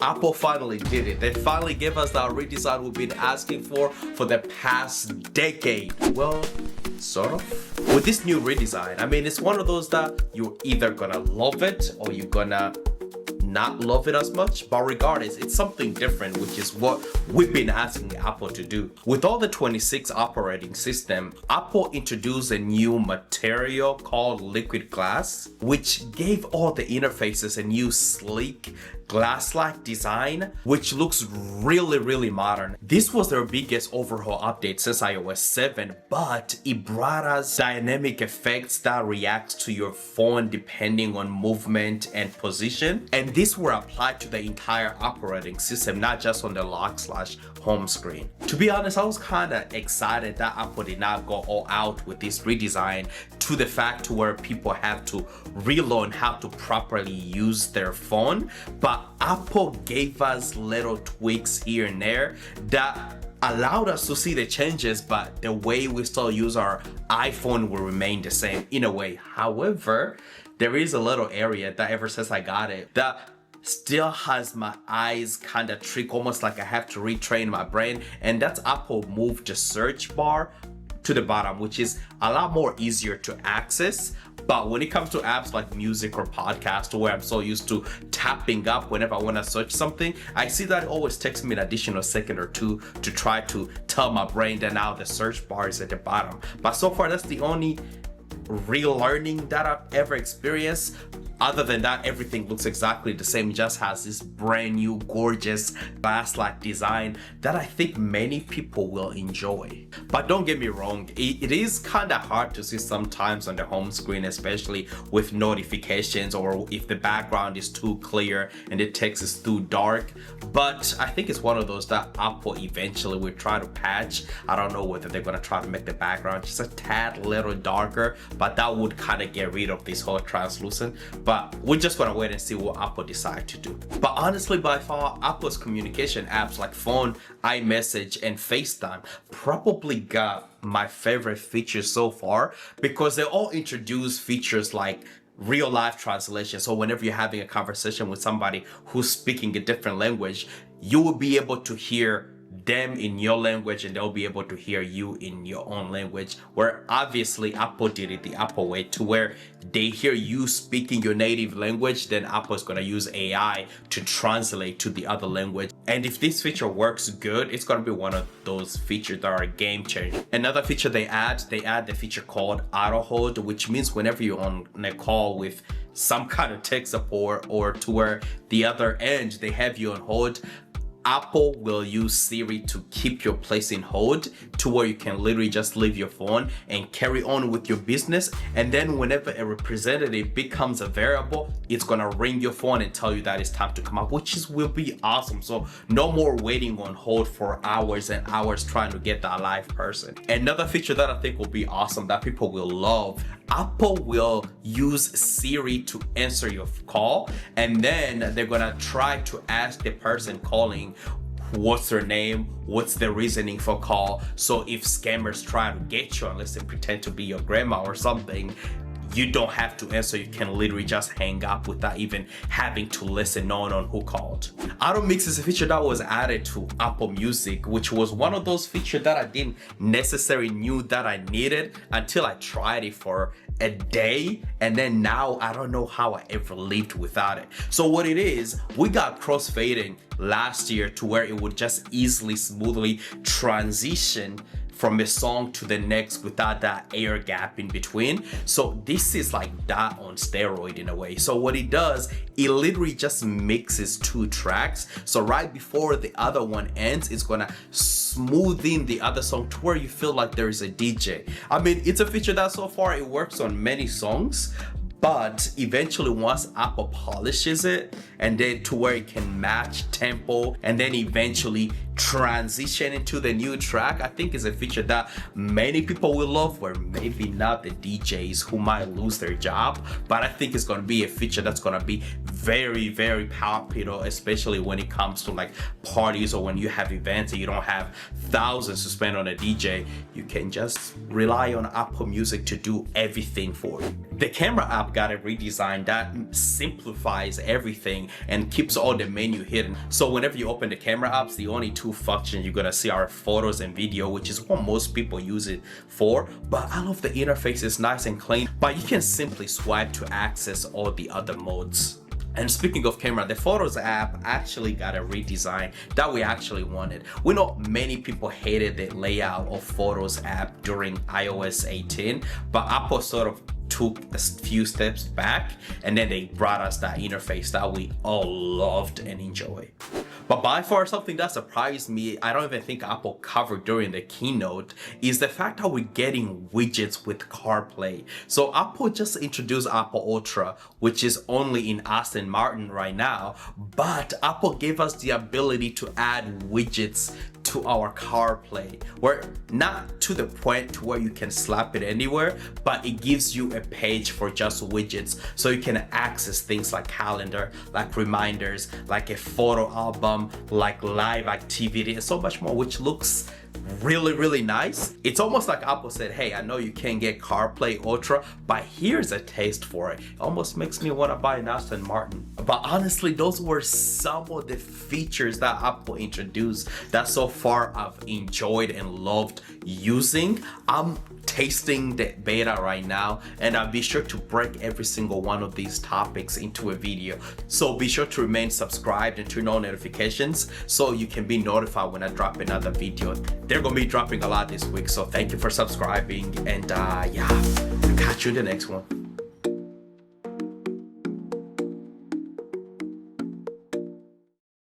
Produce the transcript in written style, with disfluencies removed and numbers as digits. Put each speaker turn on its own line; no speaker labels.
Apple finally did it. They finally gave us that redesign we've been asking for the past decade. Well, sort of. With this new redesign, I mean, it's one of those that you're either gonna love it or you're gonna not love it as much, but regardless, it's something different, which is what we've been asking Apple to do. With all the 26 operating system, Apple introduced a new material called liquid glass, which gave all the interfaces a new sleek glass-like design, which looks really modern. This was their biggest overhaul update since iOS 7, but it brought us dynamic effects that react to your phone depending on movement and position, and these were applied to the entire operating system, not just on the lock/home screen. To be honest, I was kind of excited that Apple did not go all out with this redesign to the fact to where people have to relearn how to properly use their phone, but Apple gave us little tweaks here and there that allowed us to see the changes, but the way we still use our iPhone will remain the same in a way. However, there is a little area that ever since I got it that still has my eyes kind of trick, almost like I have to retrain my brain, and that's Apple moved the search bar to the bottom, which is a lot more easier to access. But when it comes to apps like music or podcast, where I'm so used to tapping up whenever I want to search something, I see that it always takes me an additional second or two to try to tell my brain that now the search bar is at the bottom. But so far, that's the only real learning that I've ever experienced. Other than that, everything looks exactly the same. It just has this brand new gorgeous glass-like design that I think many people will enjoy. But don't get me wrong, it is kind of hard to see sometimes on the home screen, especially with notifications or if the background is too clear and the text is too dark. But I think it's one of those that Apple eventually will try to patch. I don't know whether they're gonna try to make the background just a tad little darker, but that would kind of get rid of this whole translucent. But we're just gonna wait and see what Apple decide to do. But honestly, by far, Apple's communication apps like phone, iMessage, and FaceTime probably got my favorite features so far, because they all introduce features like real life translation. So whenever you're having a conversation with somebody who's speaking a different language, you will be able to hear them in your language and they'll be able to hear you in your own language, where obviously Apple did it the Apple way, to where they hear you speaking your native language, then Apple's gonna use AI to translate to the other language. And if this feature works good, it's gonna be one of those features that are a game changer. Another feature they add the feature called auto hold, which means whenever you're on a call with some kind of tech support or to where the other end they have you on hold, Apple will use Siri to keep your place in hold, to where you can literally just leave your phone and carry on with your business. And then whenever a representative becomes available, it's gonna ring your phone and tell you that it's time to come up, which will be awesome. So no more waiting on hold for hours and hours trying to get that live person. Another feature that I think will be awesome that people will love, Apple will use Siri to answer your call, and then they're gonna try to ask the person calling what's their name, what's the reasoning for call. So if scammers try to get you, unless they pretend to be your grandma or something, you don't have to answer. You can literally just hang up without even having to listen knowing on who called. Automix is a feature that was added to Apple Music, which was one of those features that I didn't necessarily knew that I needed until I tried it for a day, and then now I don't know how I ever lived without it. So what it is, we got crossfading last year to where it would just easily, smoothly transition from a song to the next without that air gap in between. So this is like that on steroid in a way. So what it does, it literally just mixes two tracks. So right before the other one ends, it's gonna smooth in the other song to where you feel like there is a DJ. I mean, it's a feature that so far it works on many songs, but eventually once Apple polishes it and then to where it can match tempo and then eventually transition into the new track, I think is a feature that many people will love, or maybe not the DJs who might lose their job, but I think it's going to be a feature that's going to be very, very popular, especially when it comes to like parties or when you have events and you don't have thousands to spend on a DJ. You can just rely on Apple Music to do everything for you. The camera app got a redesign that simplifies everything and keeps all the menu hidden. So whenever you open the camera apps, the only two functions you're gonna see are photos and video, which is what most people use it for. But I love the interface, it's nice and clean, but you can simply swipe to access all the other modes. And speaking of camera, the Photos app actually got a redesign that we actually wanted. We know many people hated the layout of Photos app during iOS 18, but Apple sort of took a few steps back and then they brought us that interface that we all loved and enjoyed. But by far something that surprised me, I don't even think Apple covered during the keynote, is the fact that we're getting widgets with CarPlay. So Apple just introduced Apple Ultra, which is only in Aston Martin right now, but Apple gave us the ability to add widgets to our CarPlay. We're not to the point to where you can slap it anywhere, but it gives you a page for just widgets, so you can access things like calendar, like reminders, like a photo album, like live activity, and so much more, which looks really, really nice. It's almost like Apple said, hey, I know you can't get CarPlay Ultra, but here's a taste for it. It almost makes me want to buy an Aston Martin. But honestly, those were some of the features that Apple introduced that so far I've enjoyed and loved using. I'm tasting the beta right now, and I'll be sure to break every single one of these topics into a video. So be sure to remain subscribed and turn on notifications so you can be notified when I drop another video. They're gonna be dropping a lot this week, so thank you for subscribing, and yeah, catch you in the next one.